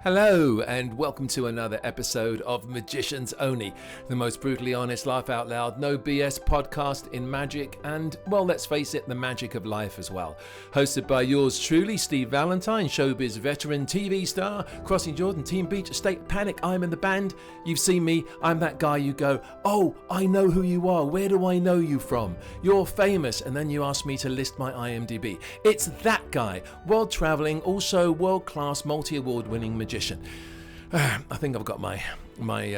Hello and welcome to another episode of Magicians Only, the most brutally honest, laugh out loud, no BS podcast in magic and, well, let's face it, the magic of life as well. Hosted by yours truly, Steve Valentine, showbiz veteran, TV star, Crossing Jordan, Team Beach, State Panic, I'm in the band. You've seen me, I'm that guy you go, oh, I know who you are, where do I know you from? You're famous, and then you ask me to list my IMDb. It's that guy, world traveling, also world-class, multi-award winning magician. I think I've got my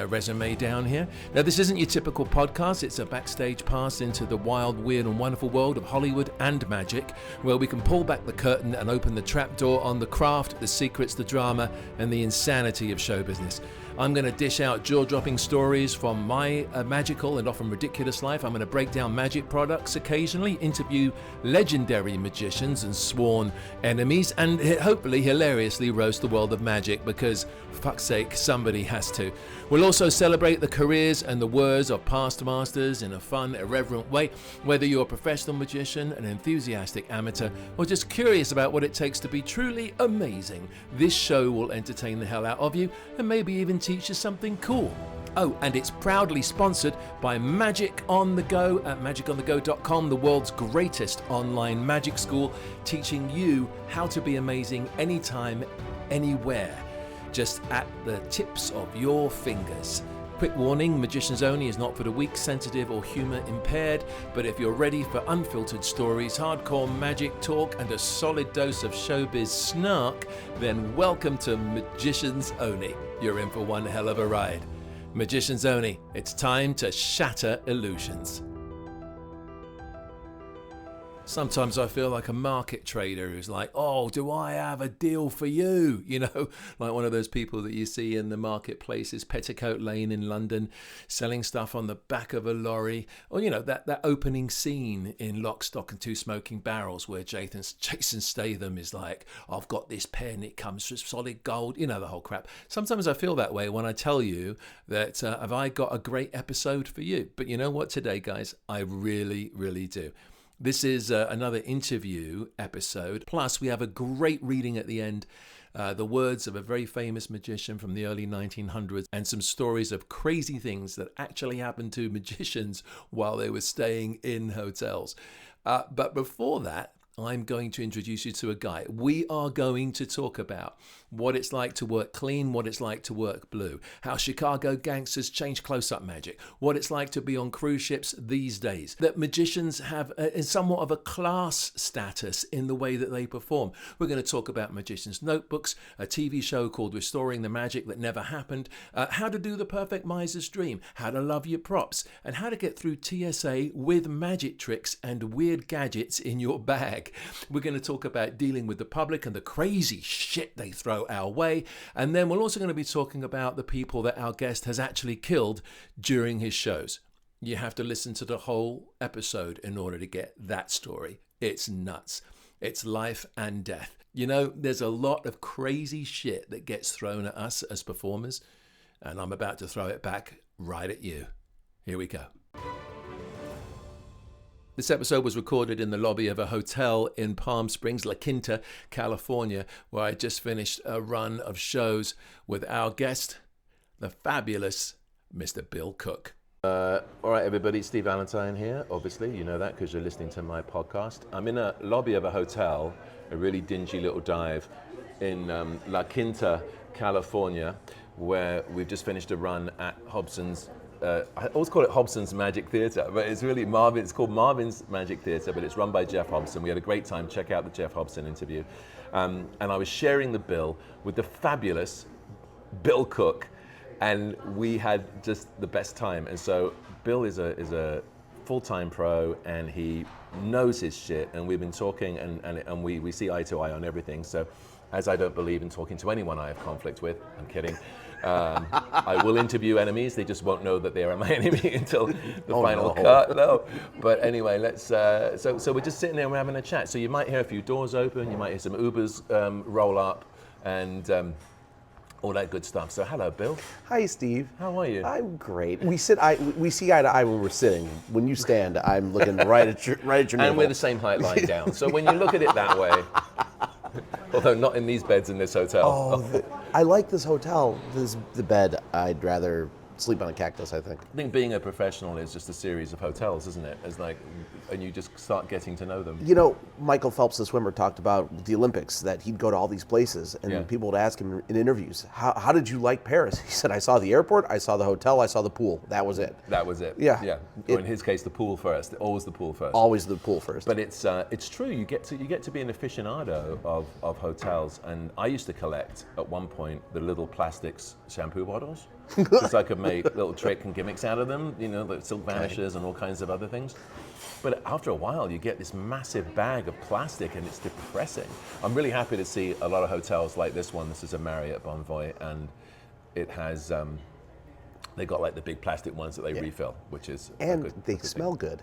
resume down here. Now, this isn't your typical podcast. It's a backstage pass into the wild, weird and wonderful world of Hollywood and magic, where we can pull back the curtain and open the trapdoor on the craft, the secrets, the drama and the insanity of show business. I'm going to dish out jaw-dropping stories from my magical and often ridiculous life. I'm going to break down magic products occasionally, interview legendary magicians and sworn enemies, and hopefully hilariously roast the world of magic because, for fuck's sake, somebody has to. We'll also celebrate the careers and the words of past masters in a fun, irreverent way, whether you're a professional magician, an enthusiastic amateur, or just curious about what it takes to be truly amazing. This show will entertain the hell out of you and maybe even teach you something cool. Oh, and it's proudly sponsored by Magic on the Go at magiconthego.com, the world's greatest online magic school, teaching you how to be amazing anytime, anywhere, just at the tips of your fingers. Quick warning, Magicians Only is not for the weak, sensitive or humor impaired, but if you're ready for unfiltered stories, hardcore magic talk and a solid dose of showbiz snark, then welcome to Magicians Only. You're in for one hell of a ride. Magicians Only, it's time to shatter illusions. Sometimes I feel like a market trader who's like, oh, do I have a deal for you? You know, like one of those people that you see in the marketplaces, Petticoat Lane in London, selling stuff on the back of a lorry. Or, you know, that opening scene in Lock, Stock and Two Smoking Barrels where Jason Statham is like, I've got this pen, it comes with solid gold, you know, the whole crap. Sometimes I feel that way when I tell you that have I got a great episode for you? But you know what today, guys? I really, really do. This is another interview episode. Plus, we have a great reading at the end, the words of a very famous magician from the early 1900s, and some stories of crazy things that actually happened to magicians while they were staying in hotels. But before that, I'm going to introduce you to a guy. We are going to talk about what it's like to work clean, what it's like to work blue, how Chicago gangsters change close-up magic, what it's like to be on cruise ships these days, that magicians have somewhat of a class status in the way that they perform. We're going to talk about magicians' notebooks, a TV show called Restoring the Magic That Never Happened, how to do the perfect miser's dream, how to love your props, and how to get through TSA with magic tricks and weird gadgets in your bag. We're going to talk about dealing with the public and the crazy shit they throw our way. And then we're also going to be talking about the people that our guest has actually killed during his shows. You have to listen to the whole episode in order to get that story. It's nuts. It's life and death. You know, there's a lot of crazy shit that gets thrown at us as performers, and I'm about to throw it back right at you. Here we go. This episode was recorded in the lobby of a hotel in Palm Springs, La Quinta, California, where I just finished a run of shows with our guest, the fabulous Mr. Bill Cook. All right, everybody, Steve Valentine here. Obviously, you know that because you're listening to my podcast. I'm in a lobby of a hotel, a really dingy little dive in La Quinta, California, where we've just finished a run at Hobson's. I always call it Hobson's Magic Theatre, but it's really it's called Marvin's Magic Theatre, but it's run by Jeff Hobson. We had a great time. Check out the Jeff Hobson interview. And I was sharing the bill with the fabulous Bill Cook, and we had just the best time. And so Bill is a full-time pro, and he knows his shit, and we've been talking, and we see eye to eye on everything. So as I don't believe in talking to anyone I have conflict with, I'm kidding. I will interview enemies. They just won't know that they are my enemy until the final cut. No, but anyway, let's. So we're just sitting there and we're having a chat. So you might hear a few doors open. You might hear some Ubers roll up, and all that good stuff. So hello, Bill. Hi, Steve. How are you? I'm great. We see eye to eye when we're sitting. When you stand, I'm looking right at your navel. And we're the same height lying down. So when you look at it that way. Although not in these beds in this hotel. I like this hotel. The bed. I'd rather sleep on a cactus, I think. I think being a professional is just a series of hotels, isn't it? It's like, and you just start getting to know them. You know, Michael Phelps, the swimmer, talked about the Olympics, that he'd go to all these places, and people would ask him in interviews, how did you like Paris? He said, I saw the airport, I saw the hotel, I saw the pool. That was it. That was it. Yeah. Yeah. Or in his case, the pool first. Always the pool first. Always the pool first. But it's true. You get to be an aficionado of hotels, and I used to collect at one point the little plastics shampoo bottles because I could make little trick and gimmicks out of them. You know, like silk vanishes and all kinds of other things. But after a while, you get this massive bag of plastic, and it's depressing. I'm really happy to see a lot of hotels like this one. This is a Marriott Bonvoy, and it has they got like the big plastic ones that they refill, which is and they smell good.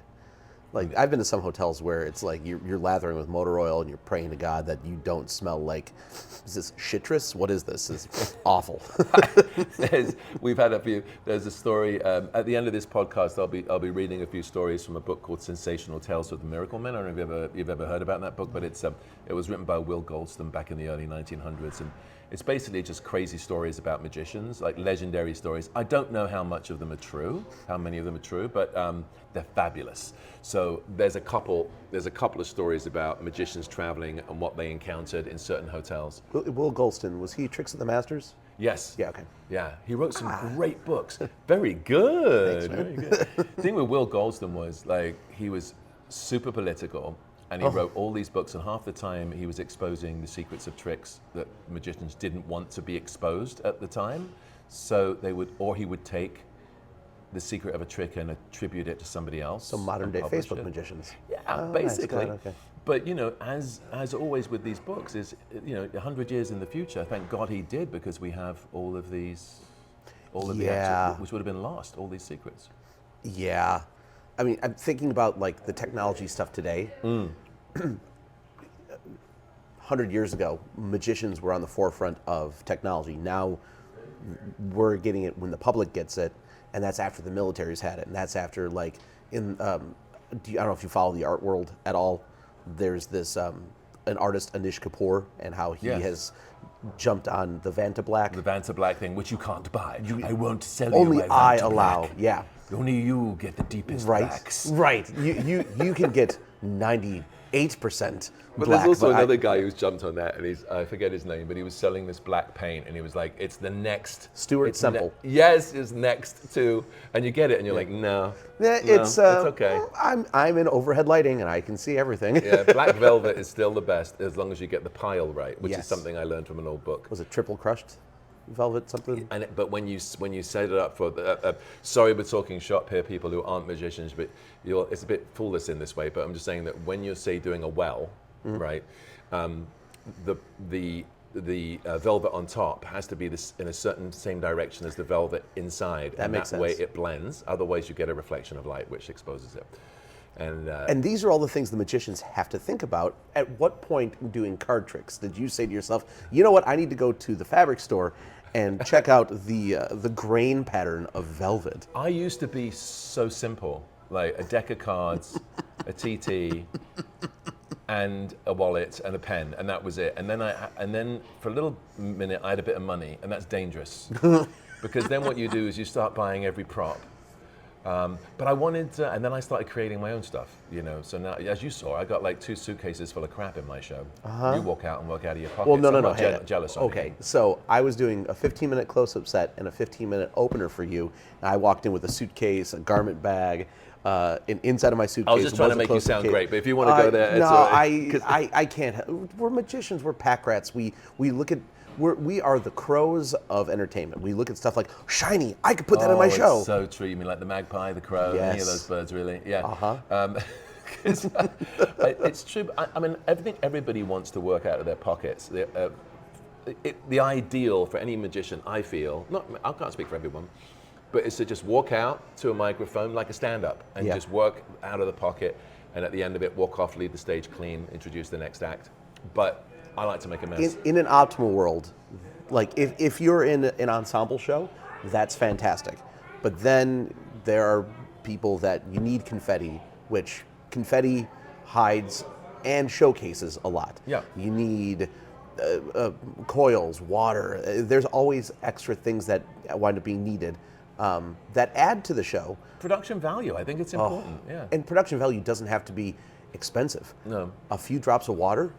Like, I've been to some hotels where it's like you're lathering with motor oil and you're praying to God that you don't smell like, is this citrus? What is this? It's awful. We've had a few. There's a story at the end of this podcast. I'll be reading a few stories from a book called Sensational Tales of the Miracle Men. I don't know if you've ever heard about that book, but it was written by Will Goldston back in the early 1900s, and it's basically just crazy stories about magicians, like legendary stories. I don't know how much of them are true, how many of them are true, but they're fabulous. So there's a couple of stories about magicians traveling and what they encountered in certain hotels. Will Goldston, was he Tricks of the Masters? Yes. Yeah, okay. Yeah, he wrote some great books. Very good. Thanks, very good. The thing with Will Goldston was, like, he was super political, and he wrote all these books, and half the time he was exposing the secrets of tricks that magicians didn't want to be exposed at the time. So he would take the secret of a trick and attribute it to somebody else. So modern day Facebook magicians. Yeah, basically. Nice. Okay. But, you know, as always with these books, is, you know, 100 years in the future, thank God he did, because we have all of the actual, which would have been lost, all these secrets. Yeah. I mean, I'm thinking about, like, the technology stuff today. 100 years ago, magicians were on the forefront of technology. Now we're getting it when the public gets it, and that's after the military's had it, and that's after, like, I don't know if you follow the art world at all. There's this an artist, Anish Kapoor, and how he has jumped on the Vanta Black. The Vanta Black thing, which you can't buy. I won't sell you only my I Vanta allow. Black. Yeah. Only you get the deepest blacks. Right. You can get 98% But black. there's also another guy who's jumped on that, and I forget his name, but he was selling this black paint, and he was like, it's the next... Stuart Semple. Yes, it's next to... And you get it, and you're like, no, it's okay. I'm in overhead lighting, and I can see everything. Yeah, black velvet is still the best, as long as you get the pile right, which is something I learned from an old book. Was it triple crushed velvet something? But when you set it up for... sorry, we're talking shop here, people who aren't magicians, but it's a bit foolish in this way, but I'm just saying that when you're, say, doing a well, right, the velvet on top has to be in a certain same direction as the velvet inside. That makes sense. That way it blends. Otherwise, you get a reflection of light, which exposes it. And these are all the things the magicians have to think about. At what point in doing card tricks did you say to yourself, you know what, I need to go to the fabric store and check out the grain pattern of velvet? I used to be so simple, like a deck of cards, a TT, and a wallet and a pen, and that was it. And then for a little minute, I had a bit of money, and that's dangerous because then what you do is you start buying every prop. But I wanted to, and then I started creating my own stuff, you know. So now, as you saw, I got like 2 suitcases full of crap in my show. You walk out and work out of your pocket. Well, no. I'm not jealous of Okay, so I was doing a 15-minute close-up set and a 15-minute opener for you. And I walked in with a suitcase, a garment bag. Inside of my suitcase. I was just trying to make you sound great, but if you want to go there, no, it's I can't. We're magicians. We're pack rats. We look at. We are the crows of entertainment. We look at stuff like shiny. I could put that in my show. It's so true. You mean like the magpie, the crow, any of those birds, really? Yeah. It's true. I mean, everybody wants to work out of their pockets. The ideal for any magician, I feel, I can't speak for everyone, but it's to just walk out to a microphone like a stand-up and just work out of the pocket, and at the end of it, walk off, leave the stage clean, introduce the next act. But I like to make a mess. In an optimal world, like if you're in an ensemble show, that's fantastic. But then there are people that you need confetti, which confetti hides and showcases a lot. Yeah. You need coils, water. There's always extra things that wind up being needed that add to the show. Production value, I think it's important. Yeah. And production value doesn't have to be expensive. No. A few drops of water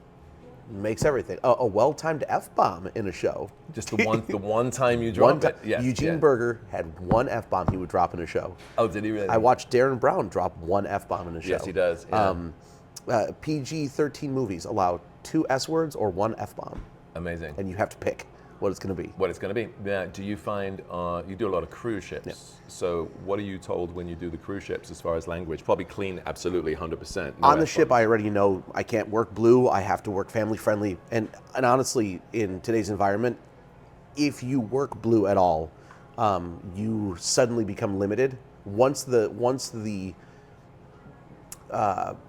makes everything. A well-timed F-bomb in a show. Just the one time you drop it. Yes, Eugene Berger had one F-bomb he would drop in a show. Oh, did he really? I watched Darren Brown drop one F-bomb in a show. Yes, he does. Yeah. PG-13 movies allow 2 S-words or 1 F-bomb. Amazing. And you have to pick what it's going to be. What it's going to be. Yeah. Do you find you do a lot of cruise ships? Yeah. So what are you told when you do the cruise ships as far as language? Probably clean, absolutely, 100%. On the ship, I already know I can't work blue. I have to work family friendly. And honestly, in today's environment, if you work blue at all, you suddenly become limited. Once the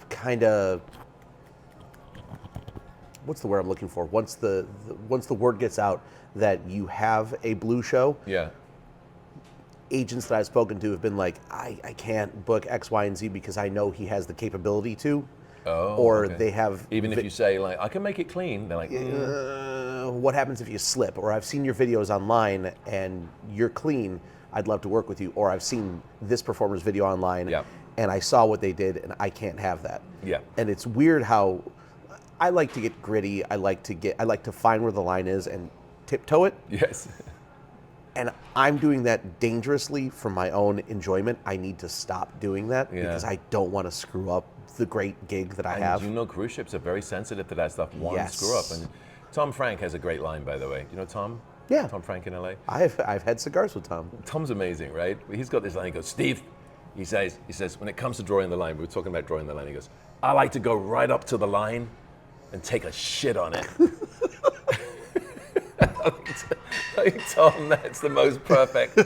kind of, what's the word I'm looking for? Once the word gets out that you have a blue show, yeah, agents that I've spoken to have been like, I can't book X, Y, and Z because I know he has the capability to. Oh, or okay. They have. Even if you say like, I can make it clean, they're like, what happens if you slip? Or I've seen your videos online and you're clean. I'd love to work with you. Or I've seen this performer's video online. Yeah. And I saw what they did, and I can't have that. Yeah. And it's weird how I like to get gritty. I like to find where the line is and tiptoe it. Yes. And I'm doing that dangerously for my own enjoyment. I need to stop doing that because I don't want to screw up the great gig that I have. You know, cruise ships are very sensitive to that stuff. One screw up. And Tom Frank has a great line, by the way. You know Tom? Yeah. Tom Frank in LA. I've had cigars with Tom. Tom's amazing, right? He's got this line. He goes, Steve. He says, when it comes to drawing the line, we were talking about drawing the line. He goes, I like to go right up to the line and take a shit on it. I think, Tom, that's the most perfect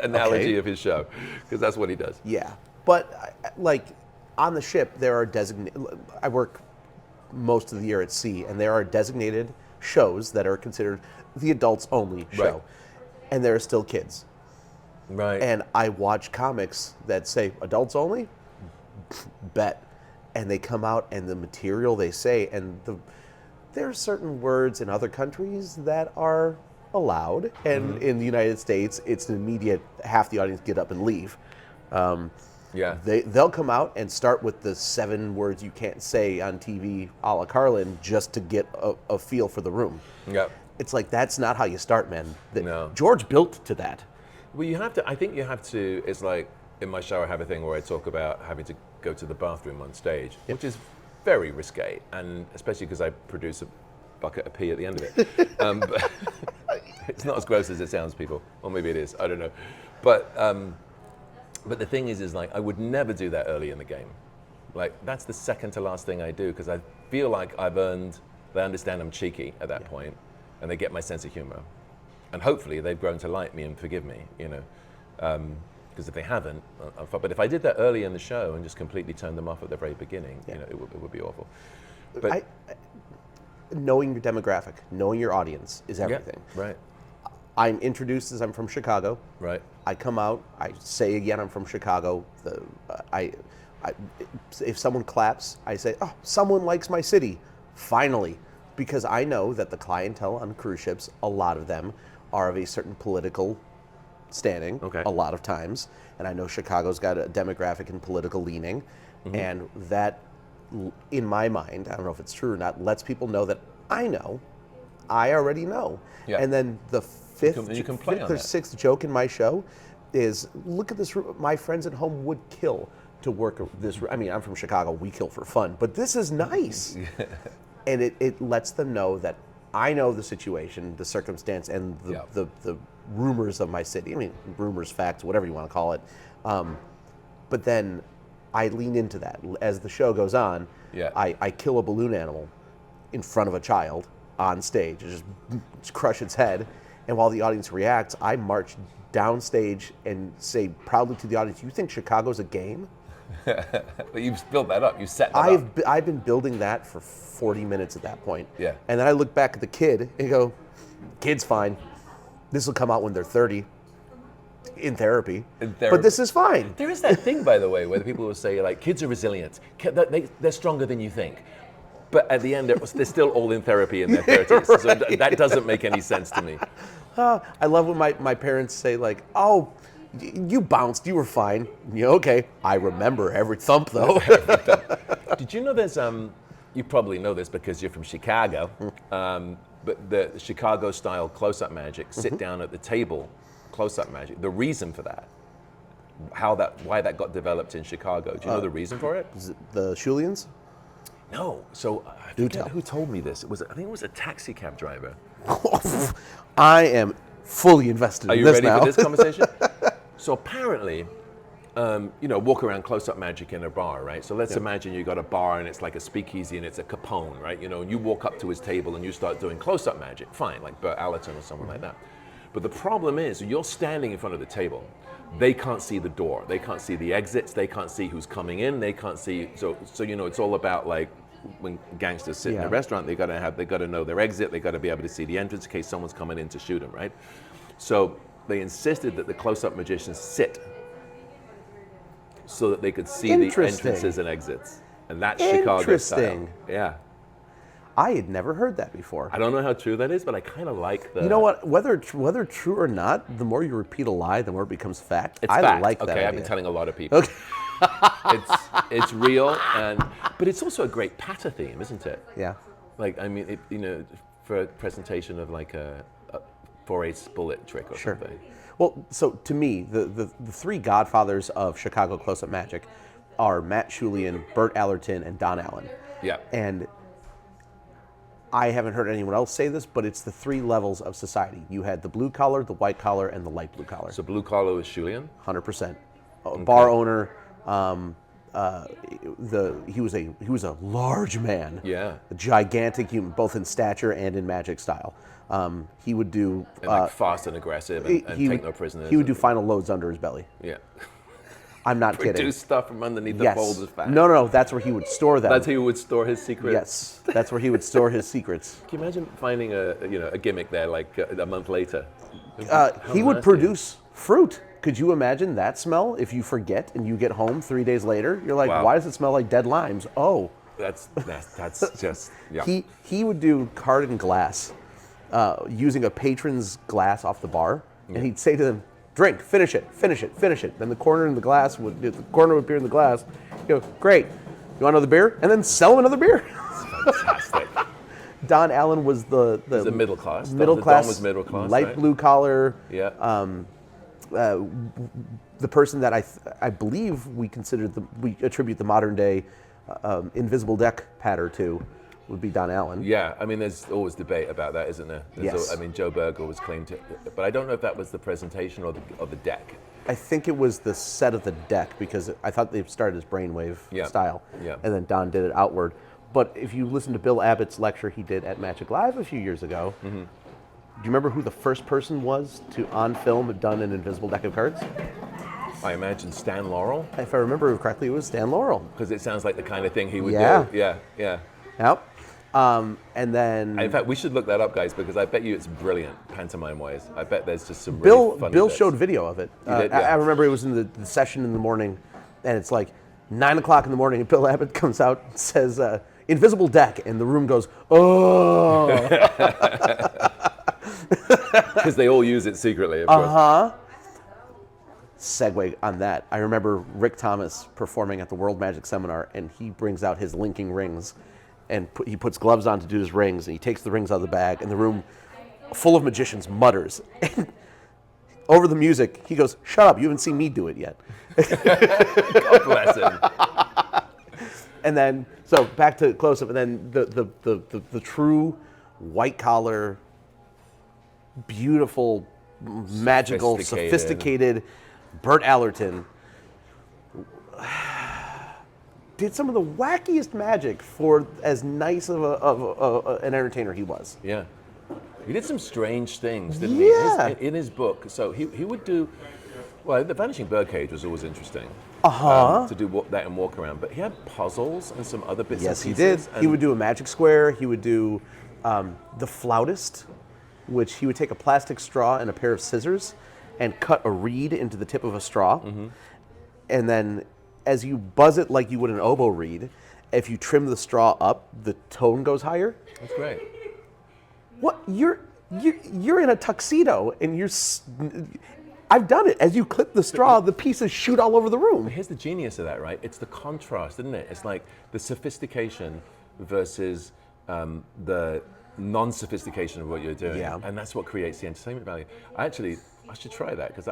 analogy of his show, because that's what he does. Yeah, but like on the ship, there are designated. I work most of the year at sea, and there are designated shows that are considered the adults only show, right. And there are still kids. Right. And I watch comics that say adults only, bet, and they come out and the material they say, and there are certain words in other countries that are allowed, and in the United States, it's an immediate half the audience get up and leave. Yeah. They'll come out and start with the 7 words you can't say on TV, a la Carlin, just to get a feel for the room. Yeah. It's like that's not how you start, man. No. George built to that. Well, you have to. I think you have to. It's like in my show, I have a thing where I talk about having to go to the bathroom on stage, which is very risque, and especially because I produce a bucket of pee at the end of it. But it's not as gross as it sounds, people. Or maybe it is. I don't know. But the thing is like I would never do that early in the game. Like that's the second to last thing I do because I feel like I've earned. They understand I'm cheeky at that point, and they get my sense of humor. And hopefully they've grown to like me and forgive me, you know. Because if they haven't, but if I did that early in the show and just completely turned them off at the very beginning, you know, it would be awful. But knowing your demographic, knowing your audience is everything. Yeah, right. I'm introduced as I'm from Chicago. Right. I come out, I say again I'm from Chicago. If someone claps, I say, oh, someone likes my city, finally. Because I know that the clientele on cruise ships, a lot of them, are of a certain political standing a lot of times. And I know Chicago's got a demographic and political leaning. And that, in my mind, I don't know if it's true or not, lets people know that I already know. Yeah. And then the fifth or sixth joke in my show is, look at this room. My friends at home would kill to work this room. I mean, I'm from Chicago. We kill for fun. But this is nice. And it lets them know that I know the situation, the circumstance, and the rumors of my city. I mean, rumors, facts, whatever you want to call it. But then I lean into that. As the show goes on, I kill a balloon animal in front of a child on stage. Just crush its head. And while the audience reacts, I march downstage and say proudly to the audience, you think Chicago's a game? But you've built that up. You set that up. I've been building that for 40 minutes at that point. Yeah. And then I look back at the kid and go, kid's fine. This will come out when they're 30 in therapy. But this is fine. There is that thing, by the way, where the people will say, like, kids are resilient. They're stronger than you think. But at the end, they're still all in therapy in their 30s. Right. So that doesn't make any sense to me. I love when my parents say, like, oh, you bounced, you were fine. Yeah, okay. I remember every thump, though. Did you know there's, you probably know this because you're from Chicago, but the Chicago-style close-up magic, sit down at the table, close-up magic, the reason for that, why that got developed in Chicago, do you know the reason for it? Is it the Schulians? No, so I forget who told me this. I think it was a taxi cab driver. I am fully invested in this now. Are you ready for this conversation? So apparently, walk around close-up magic in a bar, right? So let's imagine you got a bar and it's like a speakeasy and it's a Capone, right? And you walk up to his table and you start doing close-up magic, fine, like Burt Allerton or someone like that. But the problem is, you're standing in front of the table. They can't see the door. They can't see the exits. They can't see who's coming in. They can't see. So it's all about, like, when gangsters sit in a restaurant, they got to know their exit. They got to be able to see the entrance in case someone's coming in to shoot them, right? So they insisted that the close-up magicians sit so that they could see the entrances and exits, and that's Chicago style. Yeah. I had never heard that before. I don't know how true that is, but I kind of like the... You know what? Whether true or not, the more you repeat a lie, the more it becomes fact. It's fact. Like that idea. I've been telling a lot of people. Okay. It's real, but it's also a great patter theme, isn't it? Yeah. Like, I mean, for a presentation of like a 4/8 bullet trick or something. Well, so to me, the three godfathers of Chicago close-up magic are Matt Schulian, Burt Allerton, and Don Allen. Yeah. And I haven't heard anyone else say this, but it's the three levels of society. You had the blue collar, the white collar, and the light blue collar. So blue collar was Schulian? 100%. Bar owner. He was a large man. Yeah. A gigantic human, both in stature and in magic style. He would do fast and aggressive and take no prisoners. He would do final loads under his belly. Yeah. I'm not kidding. Produce stuff from underneath the folds of fat. No. That's where he would store them. That's how he would store his secrets. Yes, that's where he would store his secrets. Can you imagine finding a gimmick there like a month later? He would produce fruit. Could you imagine that smell if you forget and you get home 3 days later? You're like, wow. Why does it smell like dead limes? Oh. That's just, yeah. He would do carded glass using a patron's glass off the bar, and he'd say to them, drink, finish it. Then the corner would appear in the glass. You go, great. You want another beer? And then sell him another beer. That's fantastic. Don Allen was the middle class. Middle class. Don was middle class. Light right? blue collar. Yeah. The person that I believe we attribute the modern day invisible deck patter to would be Don Allen. Yeah, I mean, there's always debate about that, isn't there? Yes. I mean, Joe Berger was claimed to, but I don't know if that was the presentation or the deck. I think it was the set of the deck, because I thought they started as brainwave style, and then Don did it outward. But if you listen to Bill Abbott's lecture he did at Magic Live a few years ago, do you remember who the first person was to, on film, have done an invisible deck of cards? I imagine Stan Laurel. If I remember correctly, it was Stan Laurel. Because it sounds like the kind of thing he would do. Yeah. Yep. And then... In fact, we should look that up, guys, because I bet you it's brilliant, pantomime-wise. I bet there's just some really funny Bill bits. showed video of it. Did, I remember it was in the session in the morning, and it's like 9 o'clock in the morning, and Bill Abbott comes out and says, invisible deck, and the room goes, oh! Because they all use it secretly, of course. Uh-huh. Segue on that. I remember Rick Thomas performing at the World Magic Seminar, and he brings out his linking rings, and he puts gloves on to do his rings, and he takes the rings out of the bag, and the room full of magicians mutters. And over the music, he goes, shut up, you haven't seen me do it yet. God bless him. And then, so back to close-up, and then the true white-collar, beautiful, magical, sophisticated Burt Allerton did some of the wackiest magic for as nice of an entertainer he was. Yeah. He did some strange things, didn't he? In his book. So he would do, well, the Vanishing Birdcage was always interesting. To do that and walk around. But he had puzzles and some other bits and pieces. Yes, he did. He would do a magic square. He would do the flautist, which he would take a plastic straw and a pair of scissors and cut a reed into the tip of a straw. And then as you buzz it like you would an oboe reed, if you trim the straw up, the tone goes higher. That's great. What you're in a tuxedo and I've done it. As you clip the straw, the pieces shoot all over the room. Here's the genius of that, right? It's the contrast, isn't it? It's like the sophistication versus the non-sophistication of what you're doing, and that's what creates the entertainment value. I should try that because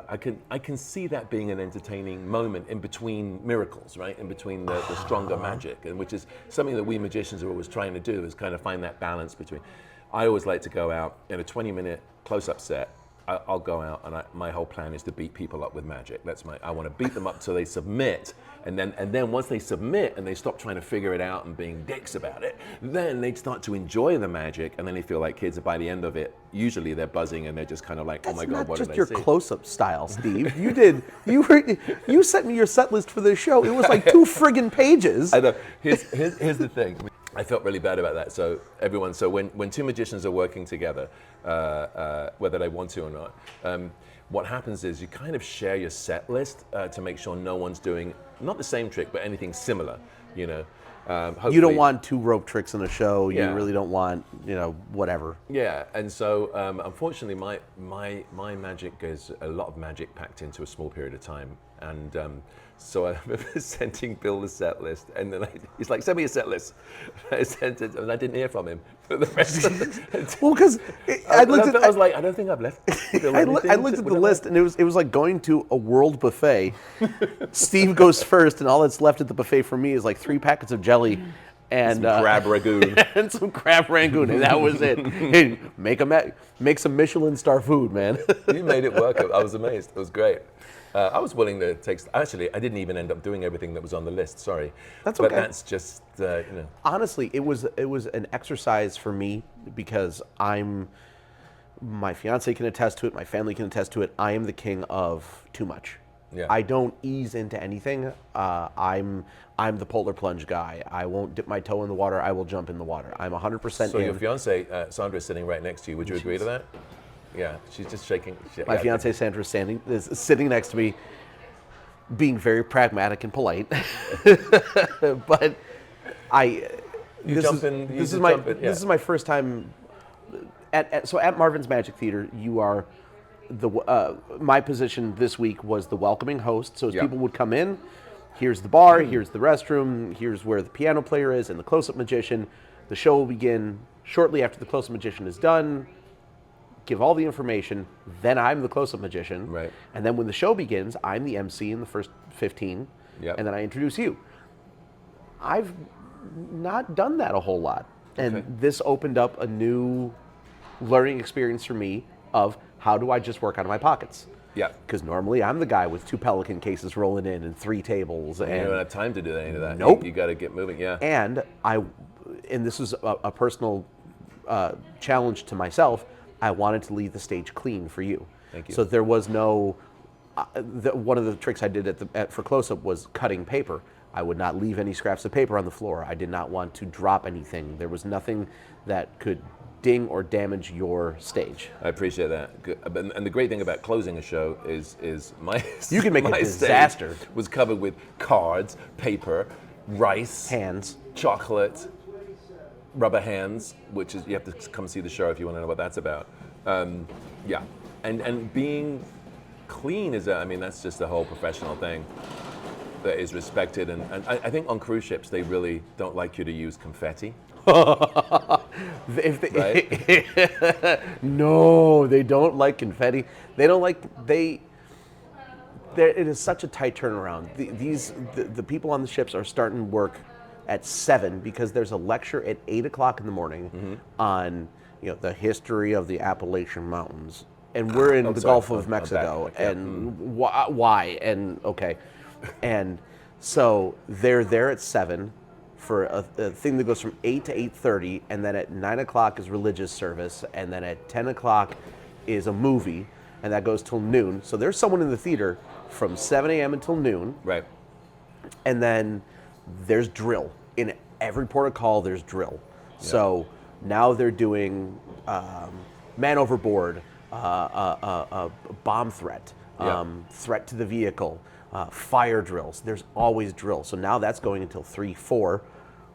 I can see that being an entertaining moment in between miracles, right? In between the stronger magic, and which is something that we magicians are always trying to do, is kind of find that balance between. I always like to go out in a 20-minute close-up set. I'll go out and my whole plan is to beat people up with magic. I want to beat them up till they submit, and then once they submit and they stop trying to figure it out and being dicks about it, then they start to enjoy the magic, and then they feel like kids. And by the end of it, usually they're buzzing and they're just kind of like, oh my God, what did I see? That's not just your close-up style, Steve. You sent me your set list for this show. It was like 2 friggin' pages. I know. Here's the thing. I felt really bad about that. So when two magicians are working together, whether they want to or not, what happens is you kind of share your set list to make sure no one's doing not the same trick, but anything similar. You don't want 2 rope tricks in a show. You really don't want whatever. Yeah, and so unfortunately, my magic is a lot of magic packed into a small period of time, and. So I remember sending Bill the set list, and then he's like, "Send me a set list." I sent it, and I didn't hear from him for the rest of the Well, because I was like, "I don't think I've left." I looked at the list, and it was like going to a world buffet. Steve goes first, and all that's left at the buffet for me is like 3 packets of jelly. And some crab ragoon. And some crab ragoon, and that was it. Hey, make some Michelin star food, man. You made it work. I was amazed. It was great. I was willing to take. Actually, I didn't even end up doing everything that was on the list. Sorry, that's okay. But that's just Honestly, it was an exercise for me because my fiance can attest to it. My family can attest to it. I am the king of too much. Yeah. I don't ease into anything. I'm the polar plunge guy. I won't dip my toe in the water. I will jump in the water. I'm 100% So your fiance Sandra is sitting right next to you. Would you agree to that? Yeah, she's just shaking. My fiance Sandra is sitting next to me, being very pragmatic and polite. But this is my first time at Marvin's Magic Theater. You are my position this week was the welcoming host. So as people would come in, here's the bar, here's the restroom, here's where the piano player is, and the close-up magician. The show will begin shortly after the close-up magician is done. Give all the information, then I'm the close-up magician. Right. And then when the show begins, I'm the MC in the first 15, and then I introduce you. I've not done that a whole lot. And this opened up a new learning experience for me of how do I just work out of my pockets. Yeah. Because normally I'm the guy with 2 Pelican cases rolling in and 3 tables. And you don't have time to do any of that. Nope. You got to get moving, yeah. And this is a personal challenge to myself. I wanted to leave the stage clean for you. Thank you. So there was no. One of the tricks I did for close-up was cutting paper. I would not leave any scraps of paper on the floor. I did not want to drop anything. There was nothing that could ding or damage your stage. I appreciate that. And the great thing about closing a show is my you can make a disaster. Was covered with cards, paper, rice, hands, chocolate. Rubber hands, which is you have to come see the show if you want to know what that's about. Yeah, and being clean is that's just a whole professional thing that is respected, and I think on cruise ships they really don't like you to use confetti. No, they don't like confetti. They don't like it is such a tight turnaround. The people on the ships are starting work at 7 because there's a lecture at 8 o'clock in the morning on the history of the Appalachian Mountains, and we're in the Gulf of Mexico, and why and and so they're there at 7 for a thing that goes from 8 to 8:30, and then at 9 o'clock is religious service, and then at 10 o'clock is a movie, and that goes till noon. So there's someone in the theater from 7 a.m. until noon, right? And then there's drill. In every port of call, there's drill. Yeah. So now they're doing man overboard, bomb threat, threat to the vehicle, fire drills. There's always drill. So now that's going until 3, 4.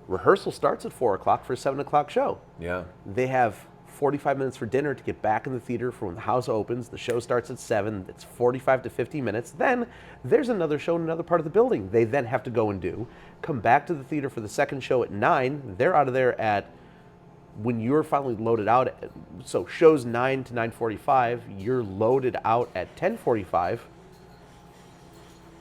Rehearsal starts at 4 o'clock for a 7 o'clock show. Yeah. They have 45 minutes for dinner to get back in the theater for when the house opens. The show starts at 7. It's 45 to 50 minutes. Then there's another show in another part of the building they then have to go and do. Come back to the theater for the second show at 9. They're out of there at, when you're finally loaded out, so shows 9 to 9:45, you're loaded out at 10:45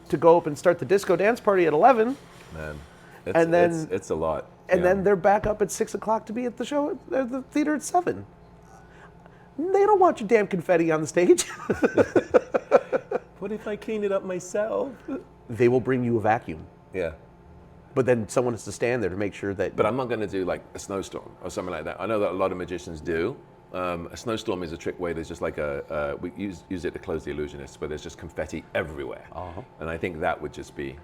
to go up and start the disco dance party at 11. Man, it's a lot. And then they're back up at 6 o'clock to be at the show at the theater at 7. They don't want your damn confetti on the stage. What if I clean it up myself? They will bring you a vacuum. Yeah. But then someone has to stand there to make sure that... But I'm not going to do like a snowstorm or something like that. I know that a lot of magicians do. A snowstorm is a trick where there's just like we use it to close the illusionists, but there's just confetti everywhere. Uh-huh. And I think that would just be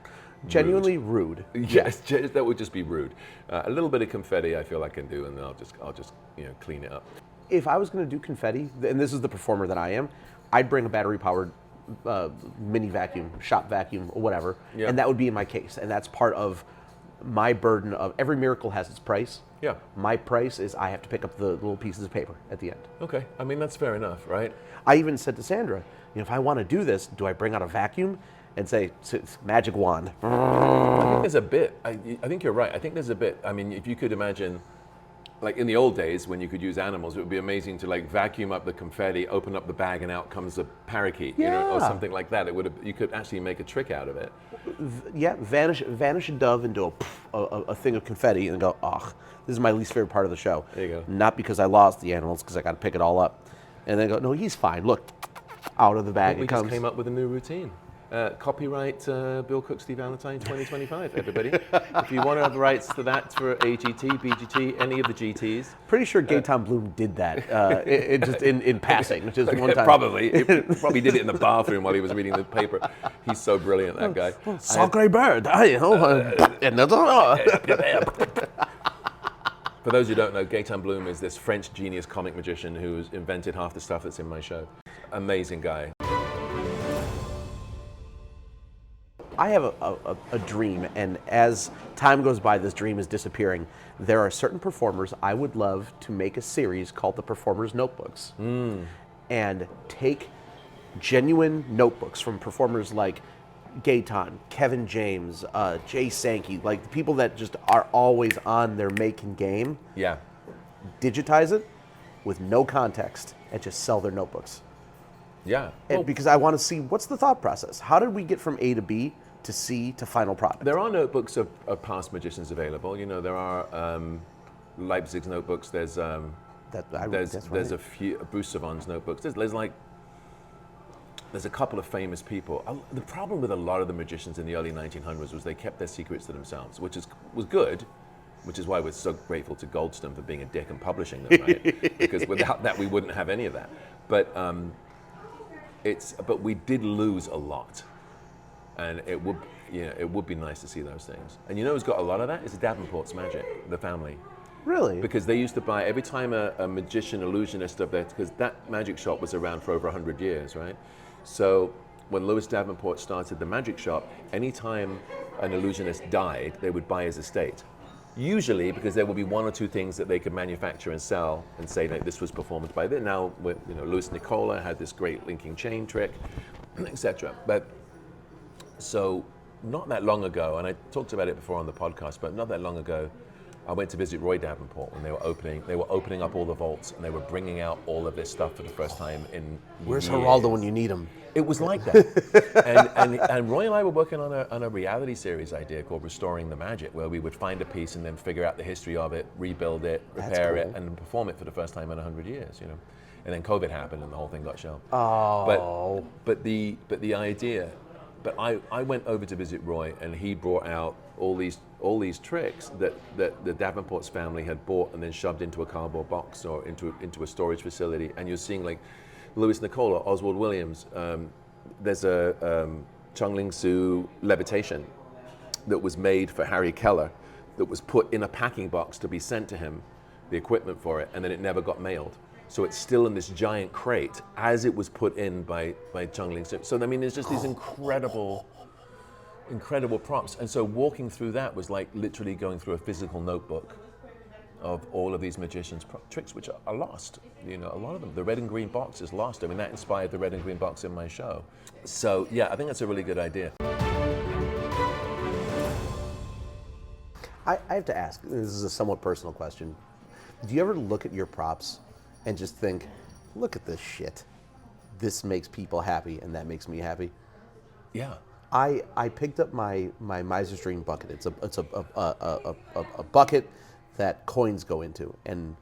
genuinely rude. Yes, that would just be rude. A little bit of confetti I feel I can do, and then I'll just clean it up. If I was going to do confetti, and this is the performer that I am, I'd bring a battery-powered mini vacuum, shop vacuum, or whatever, and that would be in my case. And that's part of my burden of every miracle has its price. Yeah. My price is I have to pick up the little pieces of paper at the end. Okay. I mean, that's fair enough, right? I even said to Sandra, if I want to do this, do I bring out a vacuum and say, magic wand? I think there's a bit. I think you're right. I think there's a bit. I mean, if you could imagine, like in the old days when you could use animals, it would be amazing to like vacuum up the confetti, open up the bag, and out comes a parakeet, or something like that. You could actually make a trick out of it. Yeah, vanish a dove into a thing of confetti and go, this is my least favorite part of the show. There you go. Not because I lost the animals, because I got to pick it all up. And then go, no, he's fine. Look, out of the bag We it comes. just came up with a new routine. Copyright Bill Cook, Steve Valentine 2025, everybody. If you want to have the rights to that for AGT, BGT, any of the GTs. Pretty sure Gaetan Bloom did that it just in passing, just one time. Probably. He probably did it in the bathroom while he was reading the paper. He's so brilliant, that guy. Sacré bird. For those who don't know, Gaetan Bloom is this French genius comic magician who's invented half the stuff that's in my show. Amazing guy. I have a dream, and as time goes by, this dream is disappearing. There are certain performers I would love to make a series called the Performers Notebooks, and take genuine notebooks from performers like Gaetan, Kevin James, Jay Sankey, like the people that just are always on their making game. Yeah. Digitize it with no context and just sell their notebooks. Yeah. Because I want to see what's the thought process. How did we get from A to B to C to final product? There are notebooks of past magicians available. There are Leipzig's notebooks. There's a few Bruce Savon's notebooks. There's a couple of famous people. The problem with a lot of the magicians in the early 1900s was they kept their secrets to themselves, which was good, which is why we're so grateful to Goldstone for being a dick and publishing them, right? Because without that, we wouldn't have any of that. But we did lose a lot, and it would be nice to see those things. And who's got a lot of that? It's Davenport's magic, the family. Really? Because they used to buy, every time a magician, illusionist of theirs, because that magic shop was around for over 100 years, right? So when Louis Davenport started the magic shop, anytime an illusionist died, they would buy his estate. Usually because there would be one or two things that they could manufacture and sell and say that this was performed by this. Now, Louis Nicola had this great linking chain trick, etc. But so not that long ago, and I talked about it before on the podcast, but not that long ago, I went to visit Roy Davenport when they were opening up all the vaults, and they were bringing out all of this stuff for the first time in Where's years. Geraldo when you need him? It was like that. and Roy and I were working on a reality series idea called Restoring the Magic, where we would find a piece and then figure out the history of it, rebuild it, repair it, and perform it for the first time in 100 years, And then COVID happened and the whole thing got shelved. Oh. But the idea, I went over to visit Roy, and he brought out all these tricks that the Davenport's family had bought and then shoved into a cardboard box or into a storage facility. And you're seeing like Louis Nicola, Oswald Williams. There's a Chung Ling Soo levitation that was made for Harry Keller, that was put in a packing box to be sent to him, the equipment for it, and then it never got mailed. So it's still in this giant crate as it was put in by Chung Ling Soo. So I mean, there's just these incredible incredible props. And so walking through that was like literally going through a physical notebook of all of these magicians' tricks, which are lost. You know, a lot of them. The red and green box is lost. I mean, that inspired the red and green box in my show. So yeah, I think that's a really good idea. I have to ask, this is a somewhat personal question. Do you ever look at your props and just think, look at this shit. This makes people happy and that makes me happy? Yeah. I picked up my Miser's Dream bucket. It's a bucket that coins go into, and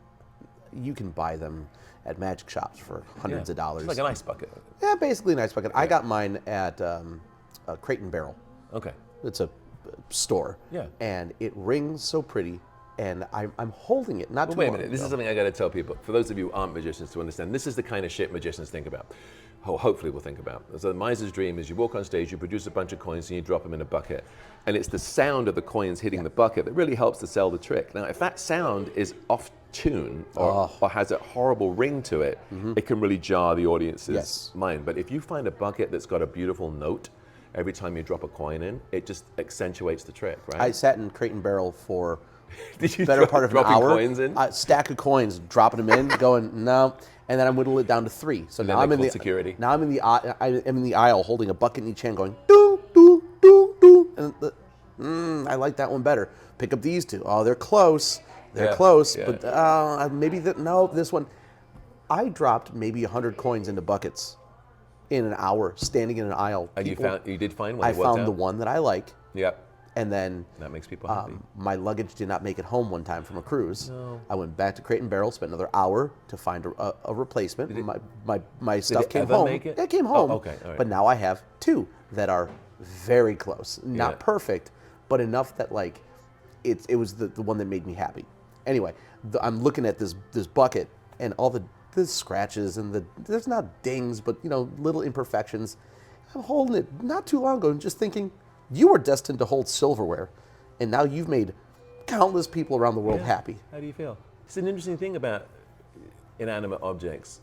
you can buy them at magic shops for hundreds of dollars. It's like an ice bucket. Yeah, basically an ice bucket. Yeah. I got mine at Crate and Barrel. Okay. It's a store. Yeah. And it rings so pretty, and I'm holding it. Not too wait a long minute. This ago. is something I got to tell people. For those of you who aren't magicians to understand, this is the kind of shit magicians think about. Hopefully will think about. So the Miser's Dream is you walk on stage, you produce a bunch of coins, and you drop them in a bucket. And it's the sound of the coins hitting the bucket that really helps to sell the trick. Now, if that sound is off tune or has a horrible ring to it, it can really jar the audience's mind. But if you find a bucket that's got a beautiful note every time you drop a coin in, it just accentuates the trick, right? I sat in Crate and Barrel for Did you better part of an hour. Coins in? A stack of coins, dropping them in, going no, and then I whittle it down to 3. So And now then I'm they in call the security. Now I'm in the aisle holding a bucket in each hand, going doo doo doo doo, and I like that one better. Pick up these two. Oh, they're close. They're close, but maybe this one. I dropped maybe 100 coins into buckets in an hour, standing in an aisle. And you did find one. I found the one that I like. Yep. And then that makes people happy. My luggage did not make it home one time from a cruise. No. I went back to Crate and Barrel, spent another hour to find a replacement. My stuff came home. Make it? It came home. Oh, okay. All right. But now I have 2 that are very close. Not perfect, but enough that like it was the one that made me happy. Anyway, I'm looking at this bucket and all the scratches and there's not dings, but little imperfections. I'm holding it not too long ago and just thinking, you were destined to hold silverware, and now you've made countless people around the world happy. How do you feel? It's an interesting thing about inanimate objects.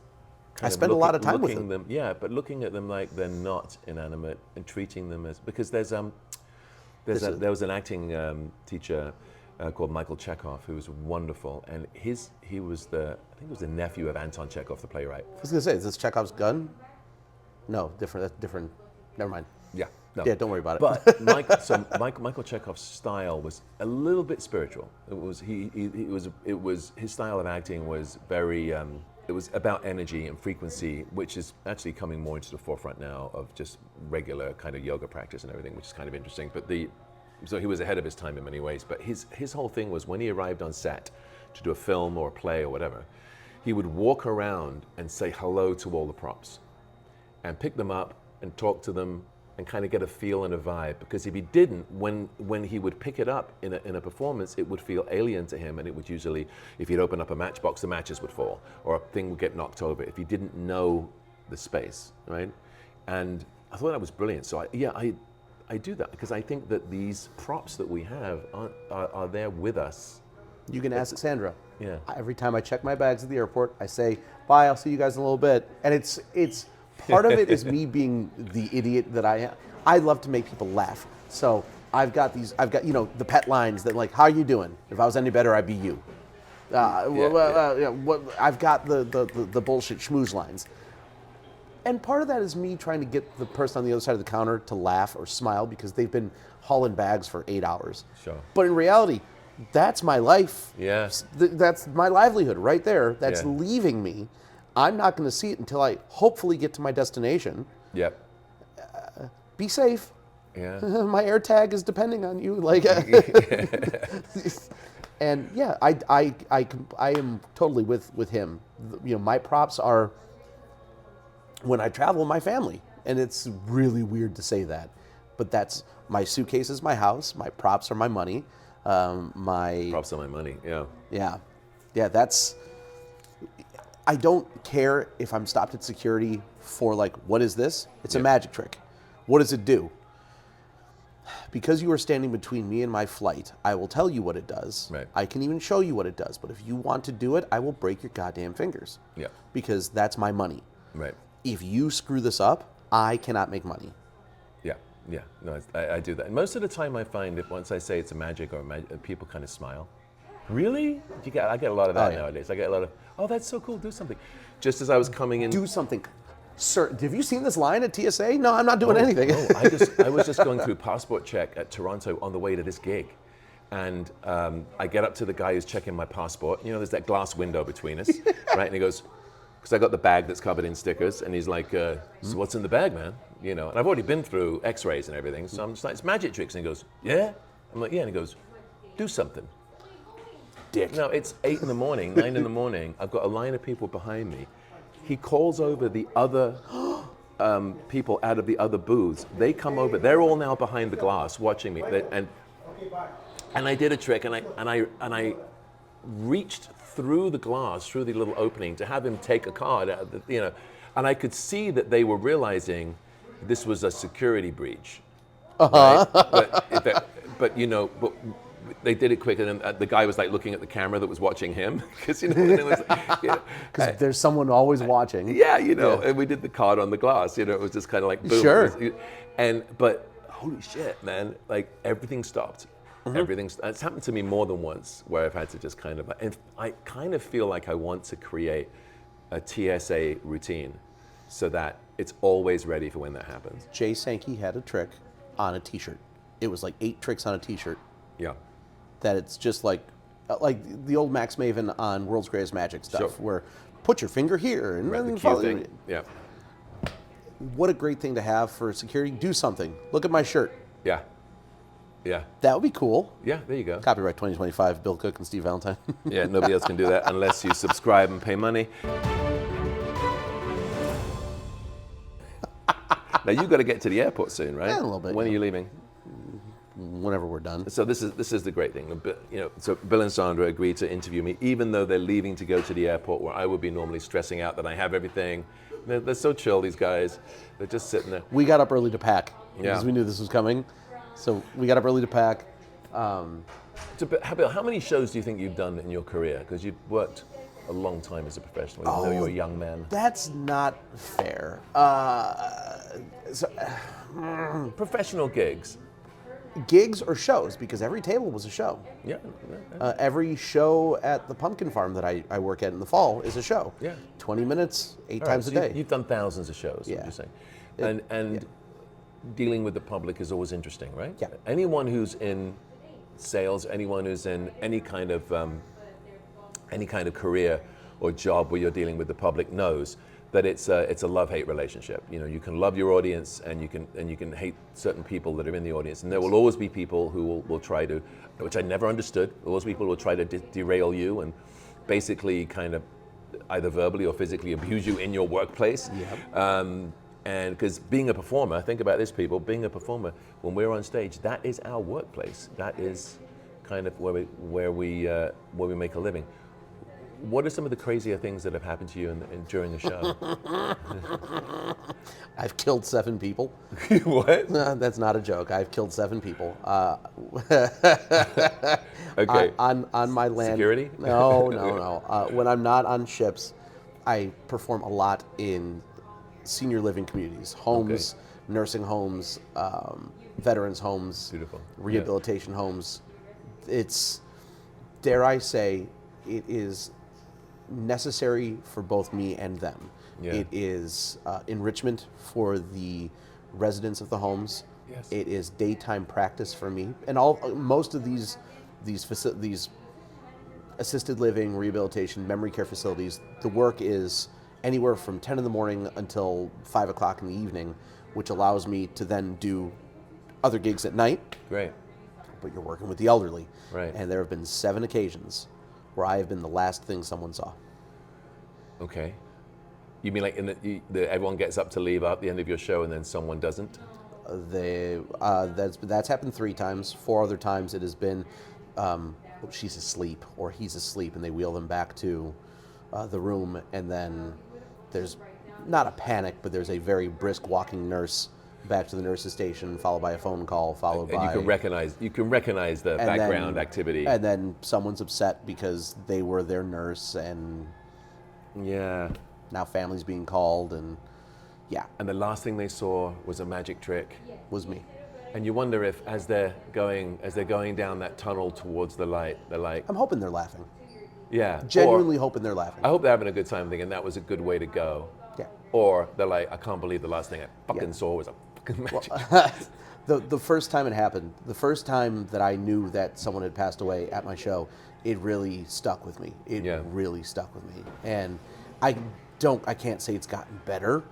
I spend a lot of time with them. Yeah, but looking at them like they're not inanimate and treating them as, because there was an acting teacher called Michael Chekhov who was wonderful, and he was I think he was the nephew of Anton Chekhov, the playwright. I was gonna say, is this Chekhov's gun? No, different. That's different. Never mind. Yeah. No. Yeah, don't worry about it. But Michael Chekhov's style was a little bit spiritual. It was his style of acting was very. It was about energy and frequency, which is actually coming more into the forefront now of just regular kind of yoga practice and everything, which is kind of interesting. But so he was ahead of his time in many ways. But his whole thing was when he arrived on set to do a film or a play or whatever, he would walk around and say hello to all the props, and pick them up and talk to them and kind of get a feel and a vibe. Because if he didn't, when he would pick it up in a performance, it would feel alien to him, and it would usually, if he'd open up a matchbox, the matches would fall, or a thing would get knocked over if he didn't know the space, right? And I thought that was brilliant. So I do that because I think that these props that we have are there with us. You can ask Sandra. Yeah. Every time I check my bags at the airport, I say, bye, I'll see you guys in a little bit. And it's part of it is me being the idiot that I am. I love to make people laugh. So I've got the pet lines that like, how are you doing? If I was any better, I'd be you. I've got the bullshit schmooze lines. And part of that is me trying to get the person on the other side of the counter to laugh or smile because they've been hauling bags for 8 hours. Sure. But in reality, that's my life. Yeah. That's my livelihood right there. That's Yeah. leaving me. I'm not going to see it until I hopefully get to my destination. Yep. Be safe. Yeah. My air tag is depending on you. Like, and yeah, I am totally with him. My props are when I travel with my family, and it's really weird to say that, but that's my suitcase is my house. My props are my money. My props are my money. Yeah. Yeah. That's. I don't care if I'm stopped at security for like, what is this? It's a magic trick. What does it do? Because you are standing between me and my flight, I will tell you what it does. Right. I can even show you what it does. But if you want to do it, I will break your goddamn fingers. Yeah. Because that's my money. Right. If you screw this up, I cannot make money. Yeah. Yeah, no, I do that. And most of the time I find that once I say it's a magic people kind of smile. Really? I get a lot of that nowadays. I get a lot of, oh, that's so cool, do something. Just as I was coming in. Do something. Sir, have you seen this line at TSA? No, I'm not doing anything. No, I was just going through passport check at Toronto on the way to this gig. And I get up to the guy who's checking my passport. You know, there's that glass window between us, right? And he goes, because I got the bag that's covered in stickers, and he's like, so what's in the bag, man? You know, and I've already been through x-rays and everything, so I'm just like, it's magic tricks. And he goes, yeah? I'm like, yeah. And he goes, do something. Dick. No, it's 8 in the morning, 9 in the morning. I've got a line of people behind me. He calls over the other people out of the other booths. They come over. They're all now behind the glass watching me. And I did a trick, and I reached through the glass, through the little opening, to have him take a card out of the, you know, and I could see that they were realizing this was a security breach. Right? But you know, but they did it quick, and then the guy was like looking at the camera that was watching him, because you know, and it was, you know, there's someone always watching. Yeah, you know, and we did the card on the glass. You know, it was just kind of like boom. Sure. But holy shit, man! Like everything stopped. It's happened to me more than once where I've had to just kind of, and I kind of feel like I want to create a TSA routine so that it's always ready for when that happens. Jay Sankey had a trick on a t-shirt. It was like 8 tricks on a t-shirt. Yeah. That it's just like the old Max Maven on World's Greatest Magic stuff, Sure. where put your finger here and then the cue thing. Yeah. What a great thing to have for security. Do something. Look at my shirt. Yeah. Yeah. That would be cool. Yeah, there you go. Copyright 2025, Bill Cook and Steve Valentine. Yeah, nobody else can do that unless you subscribe and pay money. Now you got to get to the airport soon, right? Yeah, a little bit. When are you leaving? Whenever we're done. So this is the great thing. You know, so Bill and Sandra agreed to interview me, even though they're leaving to go to the airport, where I would be normally stressing out that I have everything. They're so chill, these guys. They're just sitting there. We got up early to pack because Yeah. we knew this was coming. So we got up early to pack. So, Bill, how many shows do you think you've done in your career? Because you've worked a long time as a professional, even though you're a young man. That's not fair. Professional gigs. Gigs or shows, because every table was a show. Yeah. Every show at the pumpkin farm that I work at in the fall is a show. Yeah. 20 minutes, 8 All times right, a so day. You've done thousands of shows, Yeah. what you're saying. And dealing with the public is always interesting, right? Yeah. Anyone who's in sales, anyone who's in any kind of career or job where you're dealing with the public knows that it's a love-hate relationship. You know, you can love your audience and you can hate certain people that are in the audience, and there will always be people who will try to, which I never understood, always people who will try to derail you and basically kind of either verbally or physically abuse you in your workplace. Yep. And because being a performer, think about this, people, being a performer, when we're on stage, that is our workplace. That is kind of where we make a living. What are some of the crazier things that have happened to you during a show? I've killed 7 people. What? That's not a joke. I've killed 7 people. Okay. On my land. Security? No. When I'm not on ships, I perform a lot in senior living communities, homes, nursing homes, veterans homes, Beautiful. rehabilitation homes. It's, dare I say, it is necessary for both me and them. Yeah. It is enrichment for the residents of the homes. Yes. It is daytime practice for me, and most of these assisted living, rehabilitation, memory care facilities. The work is anywhere from 10 in the morning until 5 o'clock in the evening, which allows me to then do other gigs at night. Great. But you're working with the elderly. Right. And there have been 7 occasions where I have been the last thing someone saw. Okay. You mean like everyone gets up to leave at the end of your show and then someone doesn't? That's happened 3 times. 4 other times it has been she's asleep or he's asleep, and they wheel them back to the room, and then there's not a panic, but there's a very brisk walking nurse back to the nurse's station, followed by a phone call, followed by... And you can recognize the background activity. And then someone's upset because they were their nurse, and yeah, now family's being called, and Yeah, And the last thing they saw was a magic trick. was me. And you wonder if, as they're going down that tunnel towards the light, they're like, I'm hoping they're laughing. yeah. Genuinely hoping they're laughing. I hope they're having a good time thinking that was a good way to go. Yeah. Or they're like, I can't believe the last thing I fucking Yeah. saw was a fucking magic trick. The first time it happened, the first time that I knew that someone had passed away at my show, it really stuck with me. It really stuck with me. And I can't say it's gotten better,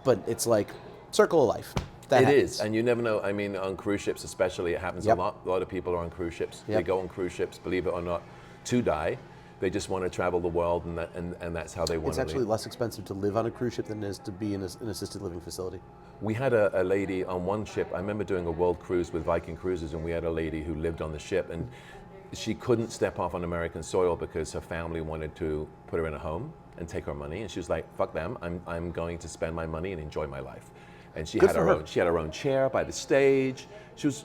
but it's like circle of life. That happens. And you never know. I mean, on cruise ships especially, it happens a lot. A lot of people are on cruise ships. They go on cruise ships, believe it or not, to die. They just want to travel the world, and that's how they want to live. It's actually less expensive to live on a cruise ship than it is to be in an assisted living facility. We had a lady on one ship. I remember doing a world cruise with Viking Cruises, and we had a lady who lived on the ship, and she couldn't step off on American soil because her family wanted to put her in a home and take her money. And she was like, "Fuck them! I'm going to spend my money and enjoy my life." And she had her own chair by the stage. She was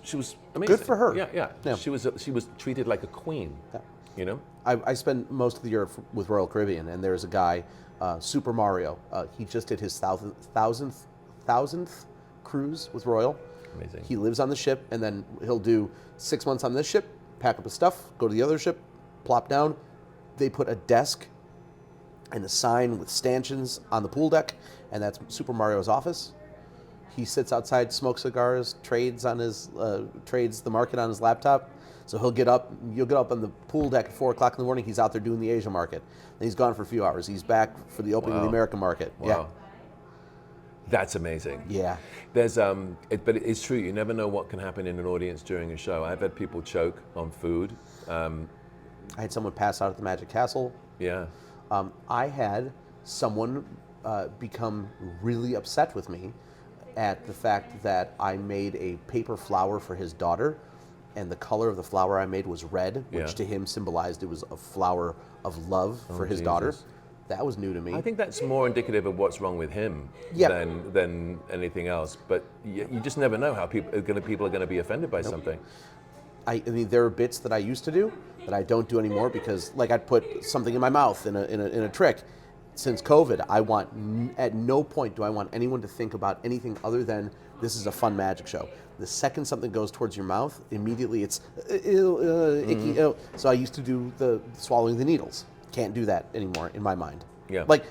amazing. Good for her. Yeah. She was treated like a queen. Yeah. You know. I spent most of the year with Royal Caribbean, and there's a guy, Super Mario. He just did his thousandth cruise with Royal. Amazing. He lives on the ship, and then he'll do 6 months on this ship, pack up his stuff, go to the other ship, plop down. They put a desk and a sign with stanchions on the pool deck, and that's Super Mario's office. He sits outside, smokes cigars, trades the market on his laptop. So you'll get up on the pool deck at 4 o'clock in the morning. He's out there doing the Asia market. Then he's gone for a few hours. He's back for the opening of the American market. Wow. Yeah. That's amazing. Yeah. There's but it's true. You never know what can happen in an audience during a show. I've had people choke on food. I had someone pass out at the Magic Castle. Yeah. I had someone become really upset with me at the fact that I made a paper flower for his daughter, and the color of the flower I made was red, which to him symbolized it was a flower of love for his daughter. That was new to me. I think that's more indicative of what's wrong with him than anything else. But you just never know how people are going to be offended by something. I mean, there are bits that I used to do that I don't do anymore because, like, I'd put something in my mouth in a trick. Since COVID, at no point do I want anyone to think about anything other than this is a fun magic show. The second something goes towards your mouth, immediately it's icky. So I used to do the swallowing the needles. Can't do that anymore in my mind. Yeah. Like,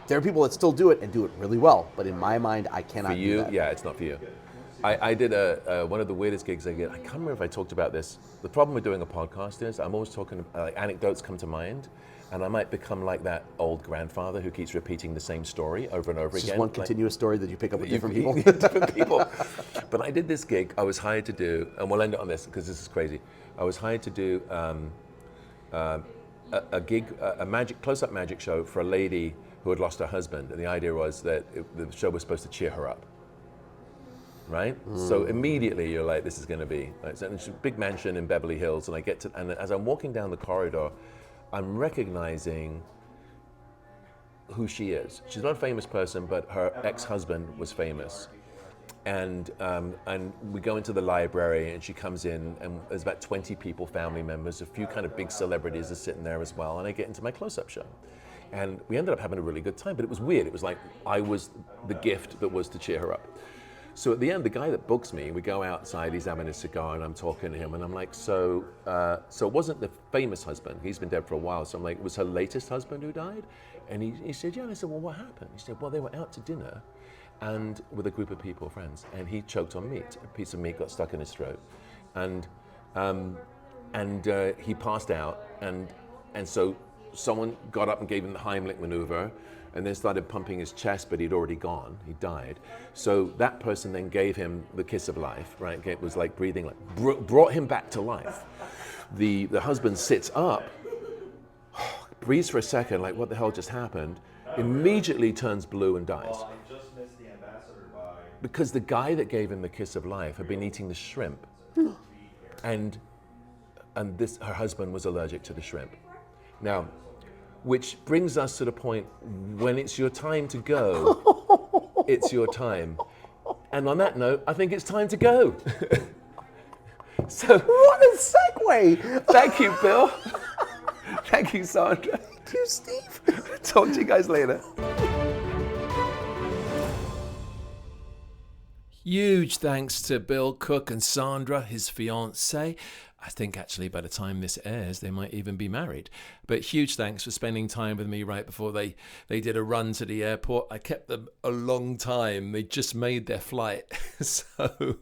there are people that still do it and do it really well, but in my mind, I cannot do that. Yeah, it's not for you. I did one of the weirdest gigs I did. I can't remember if I talked about this. The problem with doing a podcast is I'm always talking, anecdotes come to mind, and I might become like that old grandfather who keeps repeating the same story over and over again. Just one continuous story that you pick up with different people. Different people. But I did this gig. I was hired to do, and we'll end it on this because this is crazy. I was hired to do a gig, a close-up magic show for a lady who had lost her husband, and the idea was that the show was supposed to cheer her up. Right? So immediately you're like, this is going to be, it's a big mansion in Beverly Hills, and as I'm walking down the corridor, I'm recognizing who she is. She's not a famous person, but her ex-husband was famous. And we go into the library, and she comes in, and there's about 20 people, family members, a few kind of big celebrities are sitting there as well, and I get into my close-up show. And we ended up having a really good time, but it was weird. It was like I was the gift that was to cheer her up. So at the end, the guy that books me, we go outside, he's having a cigar, and I'm talking to him, and I'm like, so it wasn't the famous husband, he's been dead for a while, so I'm like, it was her latest husband who died? And he said, yeah, and I said, well, what happened? He said, well, they were out to dinner, and with a group of people, friends, and he choked on meat. A piece of meat got stuck in his throat, and he passed out, and so someone got up and gave him the Heimlich maneuver, and then started pumping his chest, but he'd already gone, he died. So that person then gave him the kiss of life, right? It was like breathing, like brought him back to life. The husband sits up, breathes for a second, like what the hell just happened, immediately turns blue and dies. Because the guy that gave him the kiss of life had been eating the shrimp, and her husband was allergic to the shrimp. Now, which brings us to the point when it's your time to go, it's your time. And on that note, I think it's time to go. So, what a segue! Thank you, Bill. Thank you, Sandra. Thank you, Steve. Talk to you guys later. Huge thanks to Bill Cook and Sandra, his fiancée. I think actually by the time this airs, they might even be married. But huge thanks for spending time with me right before they did a run to the airport. I kept them a long time. They just made their flight. So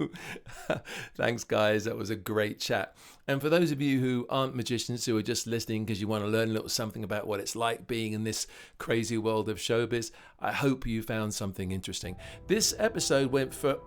thanks, guys. That was a great chat. And for those of you who aren't magicians, who are just listening because you want to learn a little something about what it's like being in this crazy world of showbiz, I hope you found something interesting. This episode went for,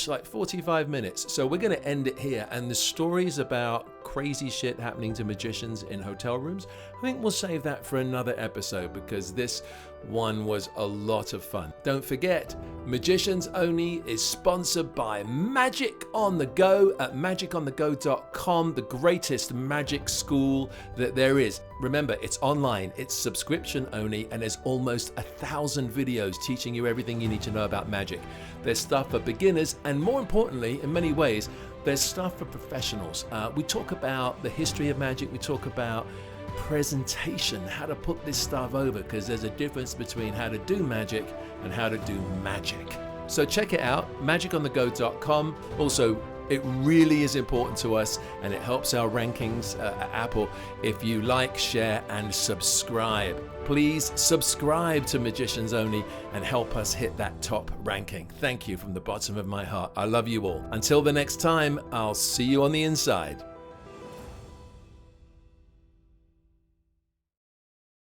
like 45 minutes. So we're going to end it here. And the stories about crazy shit happening to magicians in hotel rooms, I think we'll save that for another episode because this one was a lot of fun. Don't forget, Magicians Only is sponsored by Magic on the Go at magiconthego.com, the greatest magic school that there is. Remember, it's online, it's subscription only, and there's almost 1,000 videos teaching you everything you need to know about magic. There's stuff for beginners, and more importantly, in many ways, there's stuff for professionals. We talk about the history of magic, we talk about presentation, how to put this stuff over, because there's a difference between how to do magic and how to do magic. So check it out, magiconthego.com. Also, it really is important to us and it helps our rankings at Apple if you like, share and subscribe. Please subscribe to Magicians Only and help us hit that top ranking. Thank you from the bottom of my heart. I love you all. Until the next time, I'll see you on the inside.